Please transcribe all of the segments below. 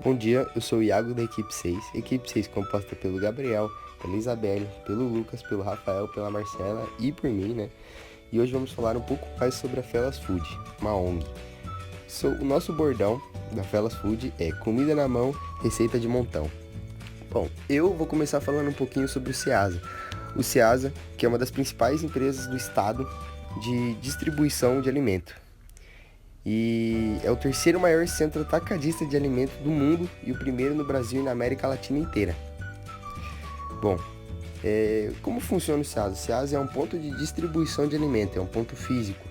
Bom dia, eu sou o Iago da equipe 6 composta pelo Gabriel, pela Isabelle, pelo Lucas, pelo Rafael, pela Marcela e por mim, né? E hoje vamos falar um pouco mais sobre a Felas Food, uma ONG. O nosso bordão da Felas Food é comida na mão, receita de montão. Bom, eu vou começar falando um pouquinho sobre o Ceasa. O Ceasa, que é uma das principais empresas do estado de distribuição de alimento. E é o terceiro maior centro atacadista de alimentos do mundo e o primeiro no Brasil e na América Latina inteira. Bom, como funciona o Ceasa? O Ceasa é um ponto de distribuição de alimento, é um ponto físico,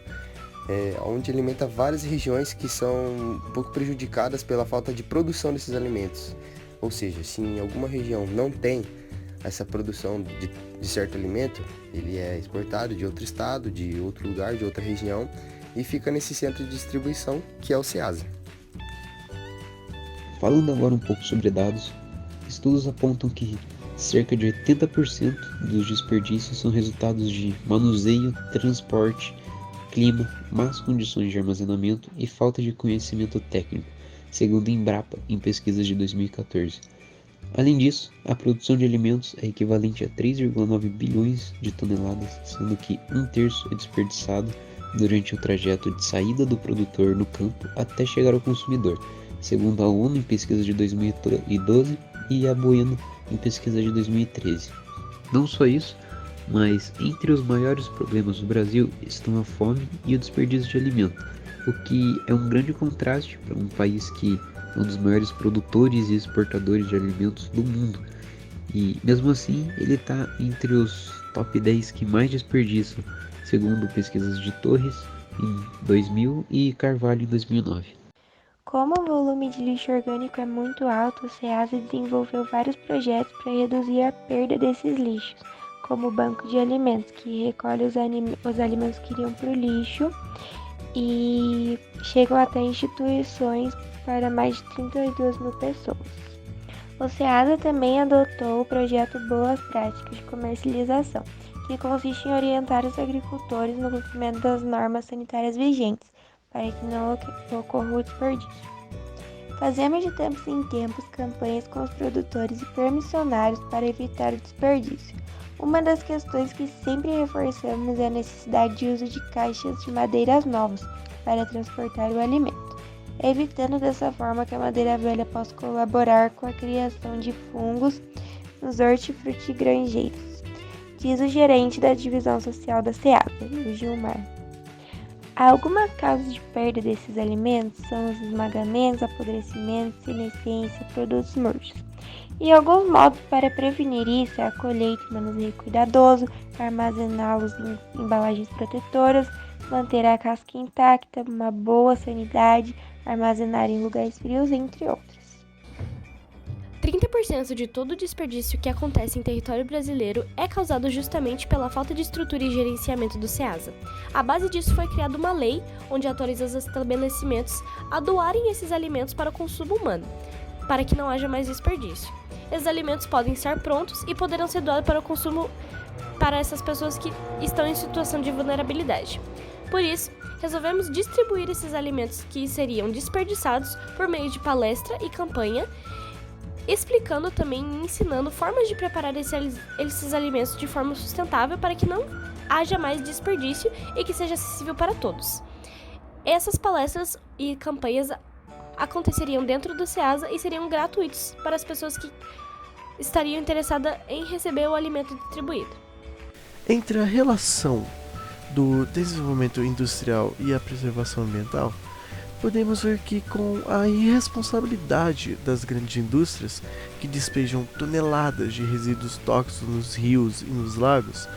onde alimenta várias regiões que são um pouco prejudicadas pela falta de produção desses alimentos. Ou seja, se em alguma região não tem essa produção de certo alimento, ele é exportado de outro estado, de outro lugar, de outra região, e fica nesse centro de distribuição que é o Ceasa. Falando agora um pouco sobre dados, estudos apontam que cerca de 80% dos desperdícios são resultados de manuseio, transporte, clima, más condições de armazenamento e falta de conhecimento técnico, segundo a Embrapa em pesquisas de 2014. Além disso, a produção de alimentos é equivalente a 3,9 bilhões de toneladas, sendo que um terço é desperdiçado durante o trajeto de saída do produtor no campo até chegar ao consumidor, segundo a ONU em pesquisa de 2012 e a Bueno em pesquisa de 2013. Não só isso, mas entre os maiores problemas do Brasil estão a fome e o desperdício de alimento, o que é um grande contraste para um país que é um dos maiores produtores e exportadores de alimentos do mundo. E mesmo assim, ele está entre os top 10 que mais desperdiçam, segundo pesquisas de Torres em 2000 e Carvalho em 2009. Como o volume de lixo orgânico é muito alto, o Ceasa desenvolveu vários projetos para reduzir a perda desses lixos, como o banco de alimentos, que recolhe os alimentos que iriam para o lixo e chegam até instituições para mais de 32 mil pessoas. O Ceasa também adotou o projeto Boas Práticas de Comercialização, que consiste em orientar os agricultores no cumprimento das normas sanitárias vigentes, para que não ocorra o desperdício. Fazemos de tempos em tempos campanhas com os produtores e permissionários para evitar o desperdício. Uma das questões que sempre reforçamos é a necessidade de uso de caixas de madeiras novas para transportar o alimento, evitando dessa forma que a madeira velha possa colaborar com a criação de fungos nos hortifrutigranjeiros, diz o gerente da divisão social da Ceasa, o Gilmar. Algumas causas de perda desses alimentos são os esmagamentos, apodrecimentos, senescência, produtos murchos. E alguns modos para prevenir isso é a colheita e manuseio cuidadoso, armazená-los em embalagens protetoras, manter a casca intacta, uma boa sanidade, armazenar em lugares frios, entre outros. 30% de todo o desperdício que acontece em território brasileiro é causado justamente pela falta de estrutura e gerenciamento do Ceasa. A base disso foi criada uma lei onde autoriza os estabelecimentos a doarem esses alimentos para o consumo humano, para que não haja mais desperdício. Esses alimentos podem estar prontos e poderão ser doados para o consumo para essas pessoas que estão em situação de vulnerabilidade. Por isso, resolvemos distribuir esses alimentos que seriam desperdiçados por meio de palestra e campanha, explicando também e ensinando formas de preparar esses alimentos de forma sustentável para que não haja mais desperdício e que seja acessível para todos. Essas palestras e campanhas aconteceriam dentro do Ceasa e seriam gratuitos para as pessoas que estariam interessadas em receber o alimento distribuído. Entre a relação do desenvolvimento industrial e a preservação ambiental, podemos ver que com a irresponsabilidade das grandes indústrias que despejam toneladas de resíduos tóxicos nos rios e nos lagos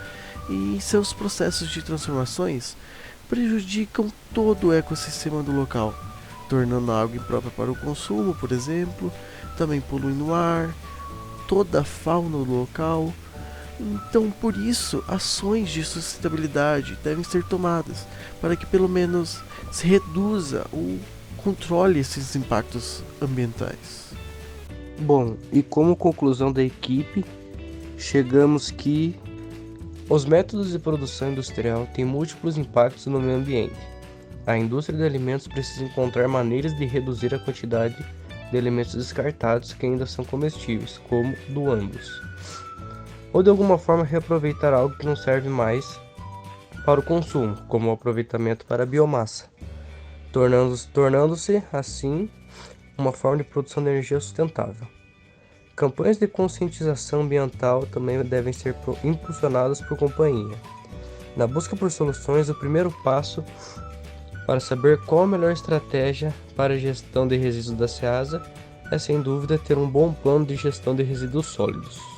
e em seus processos de transformações prejudicam todo o ecossistema do local, tornando a água imprópria para o consumo, por exemplo, também poluindo o ar, toda a fauna do local. Então, por isso, ações de sustentabilidade devem ser tomadas para que pelo menos se reduza ou controle esses impactos ambientais. Bom, e como conclusão da equipe, chegamos que os métodos de produção industrial têm múltiplos impactos no meio ambiente. A indústria de alimentos precisa encontrar maneiras de reduzir a quantidade de alimentos descartados que ainda são comestíveis, como doando-os, ou de alguma forma reaproveitar algo que não serve mais para o consumo, como o aproveitamento para a biomassa, tornando-se assim uma forma de produção de energia sustentável. Campanhas de conscientização ambiental também devem ser impulsionadas por companhia. Na busca por soluções, o primeiro passo para saber qual a melhor estratégia para a gestão de resíduos da SEASA é, sem dúvida, ter um bom plano de gestão de resíduos sólidos.